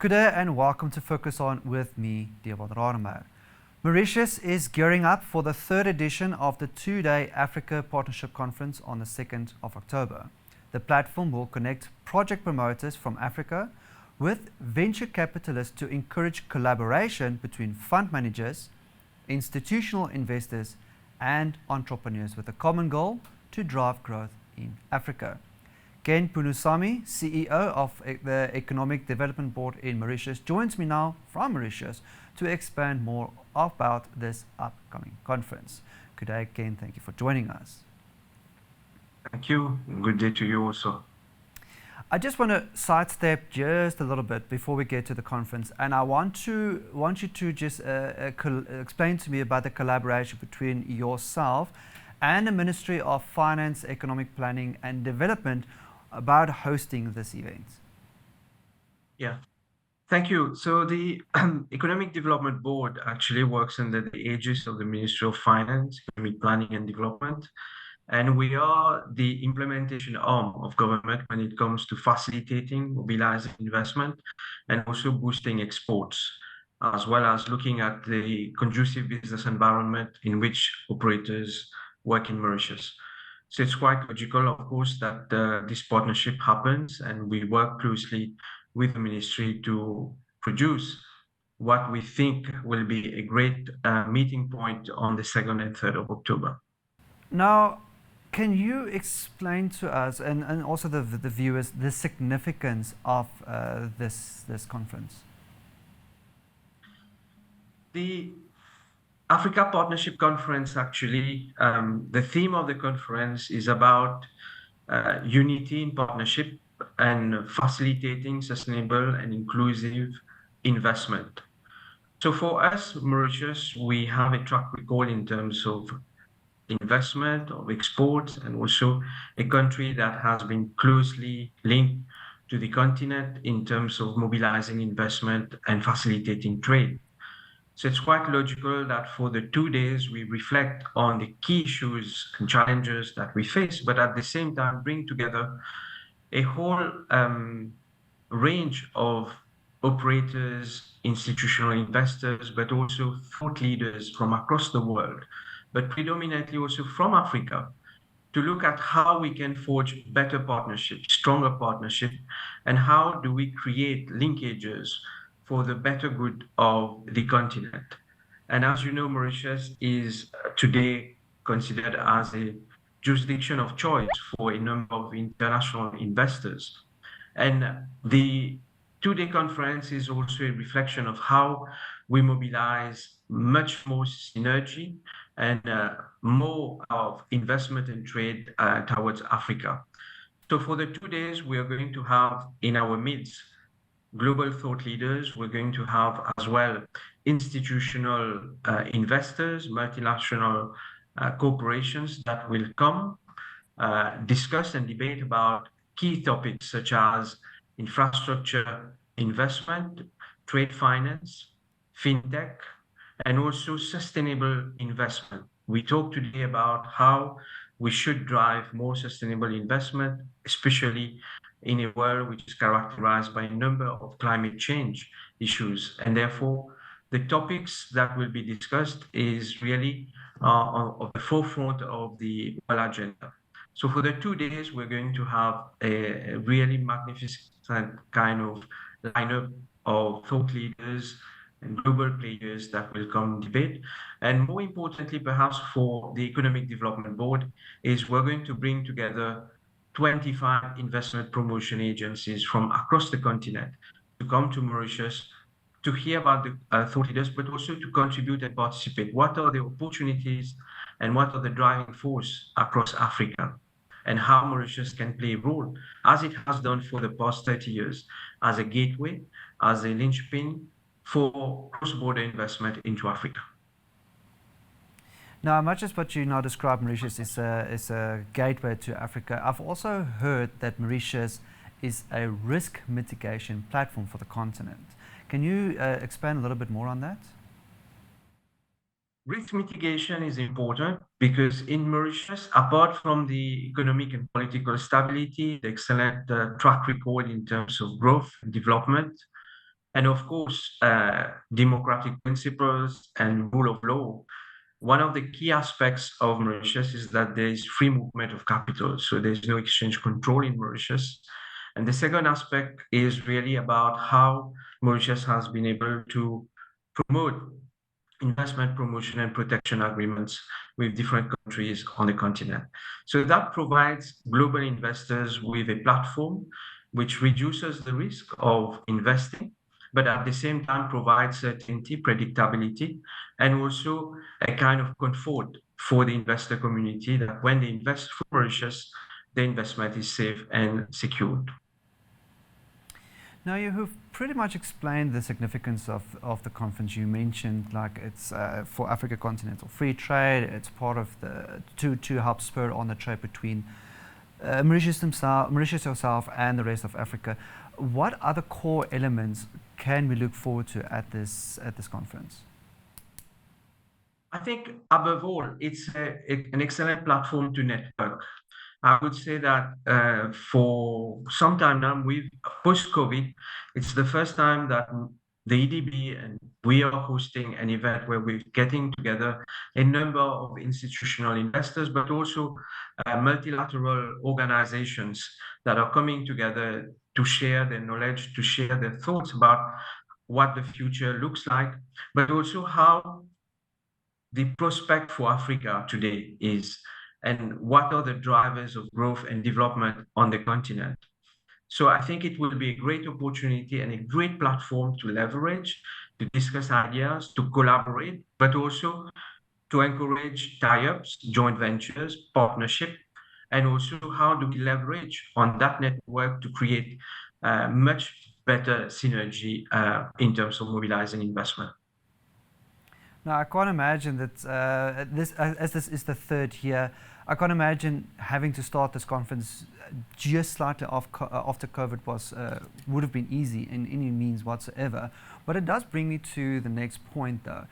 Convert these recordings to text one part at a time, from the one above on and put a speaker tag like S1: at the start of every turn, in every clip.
S1: Good day and welcome to Focus On with me, Dewald Rademeyer. Mauritius is gearing up for the third edition of the two-day Africa Partnership Conference on the 2nd of October. The platform will connect project promoters from Africa with venture capitalists to encourage collaboration between fund managers, institutional investors and entrepreneurs with a common goal to drive growth in Africa. Poonoosamy, CEO of the Economic Development Board in Mauritius, joins me now from Mauritius to expand more about this upcoming conference. Good day, Ken. Thank you for joining us.
S2: Thank you. Good day to you also.
S1: I just want to sidestep just a little bit before we get to the conference, and I want you to just explain to me about the collaboration between yourself and the Ministry of Finance, Economic Planning and Development about hosting this event.
S2: Yeah, thank you. So the Economic Development Board actually works under the aegis of the Ministry of Finance, Economic Planning and Development. And we are the implementation arm of government when it comes to facilitating, mobilizing investment, and also boosting exports, as well as looking at the conducive business environment in which operators work in Mauritius. So it's quite logical, of course, that this partnership happens, and we work closely with the ministry to produce what we think will be a great meeting point on the 2nd and 3rd of October.
S1: Now, can you explain to us and also the viewers the significance of this conference?
S2: The Africa Partnership Conference, actually, the theme of the conference is about unity in partnership and facilitating sustainable and inclusive investment. So for us, Mauritius, we have a track record in terms of investment, of exports, and also a country that has been closely linked to the continent in terms of mobilizing investment and facilitating trade. So it's quite logical that for the 2 days we reflect on the key issues and challenges that we face, but at the same time bring together a whole range of operators, institutional investors, but also thought leaders from across the world, but predominantly also from Africa, to look at how we can forge better partnerships, stronger partnerships, and how do we create linkages for the better good of the continent. And as you know, Mauritius is today considered as a jurisdiction of choice for a number of international investors. And the two-day conference is also a reflection of how we mobilize much more synergy and more of investment and trade towards Africa. So for the 2 days, we are going to have in our midst global thought leaders. We're going to have as well institutional investors, multinational corporations that will come, discuss and debate about key topics such as infrastructure investment, trade finance, fintech, and also sustainable investment. We talked today about how we should drive more sustainable investment, especially in a world which is characterized by a number of climate change issues. And therefore, the topics that will be discussed is really on the forefront of the world agenda. So for the 2 days, we're going to have a really magnificent kind of lineup of thought leaders and global players that will come debate. And more importantly, perhaps for the Economic Development Board, is we're going to bring together 25 investment promotion agencies from across the continent to come to Mauritius to hear about the thought leaders, but also to contribute and participate. What are the opportunities and what are the driving force across Africa, and how Mauritius can play a role, as it has done for the past 30 years, as a gateway, as a linchpin for cross-border investment into Africa.
S1: Now, much as what you now describe Mauritius is a gateway to Africa, I've also heard that Mauritius is a risk mitigation platform for the continent. Can you expand a little bit more on that?
S2: Risk mitigation is important because in Mauritius, apart from the economic and political stability, the excellent track record in terms of growth and development, and of course, democratic principles and rule of law. One of the key aspects of Mauritius is that there is free movement of capital, so there's no exchange control in Mauritius. And the second aspect is really about how Mauritius has been able to promote investment promotion and protection agreements with different countries on the continent. So that provides global investors with a platform which reduces the risk of investing, but at the same time provides certainty, predictability, and also a kind of comfort for the investor community that when they invest for Mauritius, the investment is safe and secured.
S1: Now, you have pretty much explained the significance of the conference. You mentioned like it's for Africa continental free trade. It's part of the to help spur on the trade between Mauritius yourself and the rest of Africa. What other core elements can we look forward to at this conference?
S2: I think above all, it's an excellent platform to network. I would say that for some time now, we've post-COVID, it's the first time that the EDB and we are hosting an event where we're getting together a number of institutional investors, but also multilateral organizations that are coming together to share their knowledge, to share their thoughts about what the future looks like, but also how the prospect for Africa today is, and what are the drivers of growth and development on the continent. So I think it will be a great opportunity and a great platform to leverage, to discuss ideas, to collaborate, but also to encourage tie-ups, joint ventures, partnership, and also how do we leverage on that network to create much better synergy in terms of mobilizing investment.
S1: Now, I can't imagine that as this is the third year, I can't imagine having to start this conference just slightly after COVID would have been easy in any means whatsoever. But it does bring me to the next point, though.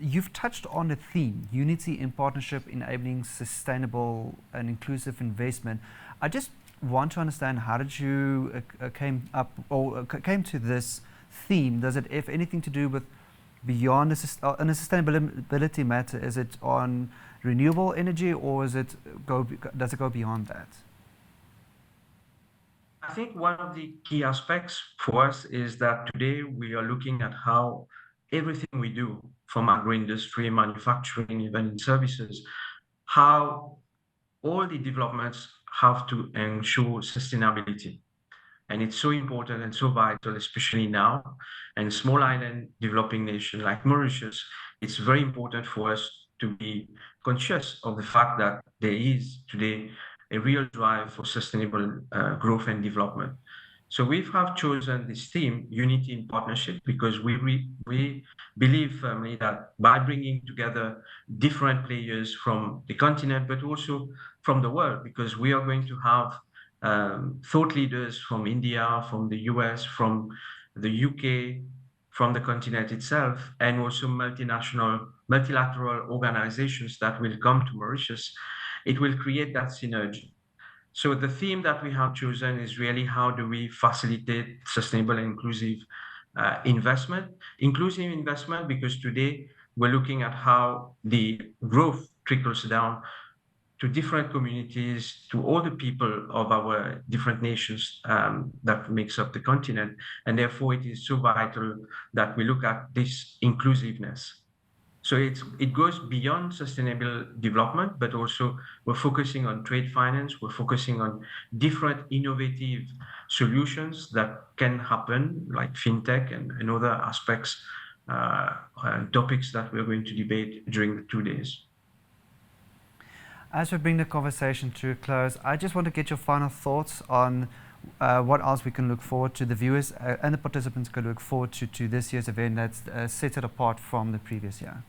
S1: You've touched on the theme, unity in partnership, enabling sustainable and inclusive investment. I just want to understand, how did you came to this theme? Does it have anything to do with beyond on a sustainability matter? Is it on renewable energy, or does it go beyond that?
S2: I think one of the key aspects for us is that today we are looking at how everything we do, from agro-industry, manufacturing, even in services, how all the developments have to ensure sustainability. And it's so important and so vital, especially now. And small island developing nation like Mauritius, it's very important for us to be conscious of the fact that there is today a real drive for sustainable growth and development. So we have chosen this theme, Unity in Partnership, because we believe firmly that by bringing together different players from the continent, but also from the world, because we are going to have thought leaders from India, from the US, from the UK, from the continent itself, and also multilateral organizations that will come to Mauritius. It will create that synergy. So the theme that we have chosen is really how do we facilitate sustainable and inclusive investment. Inclusive investment, because today we're looking at how the growth trickles down to different communities, to all the people of our different nations that makes up the continent. And therefore it is so vital that we look at this inclusiveness. So it goes beyond sustainable development, but also we're focusing on trade finance, we're focusing on different innovative solutions that can happen, like fintech and other aspects and topics that we're going to debate during the 2 days.
S1: As we bring the conversation to a close, I just want to get your final thoughts on what else we can look forward to, the viewers and the participants can look forward to this year's event that's set it apart from the previous year.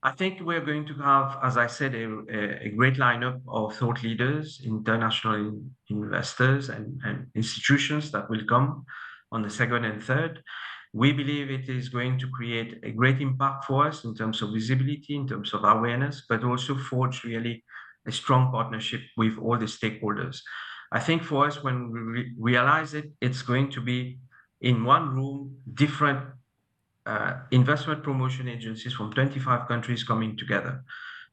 S2: I think we're going to have, as I said, a great lineup of thought leaders, international investors and institutions that will come on the 2nd and 3rd. We believe it is going to create a great impact for us in terms of visibility, in terms of awareness, but also forge really a strong partnership with all the stakeholders. I think for us, when we realize it, it's going to be in one room, different investment promotion agencies from 25 countries coming together.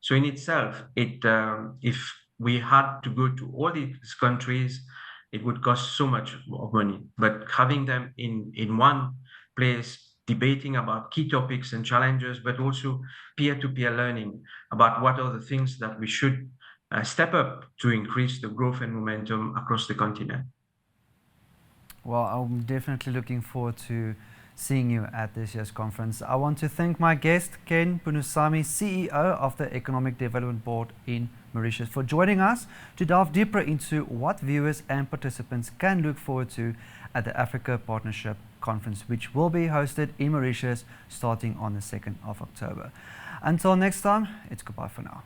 S2: So in itself, if we had to go to all these countries, it would cost so much more money. But having them in one place, debating about key topics and challenges, but also peer-to-peer learning about what are the things that we should step up to increase the growth and momentum across the continent.
S1: Well, I'm definitely looking forward to seeing you at this year's conference. I want to thank my guest, Ken Poonoosamy, CEO of the Economic Development Board in Mauritius, for joining us to delve deeper into what viewers and participants can look forward to at the Africa Partnership Conference, which will be hosted in Mauritius starting on the 2nd of October. Until next time, it's goodbye for now.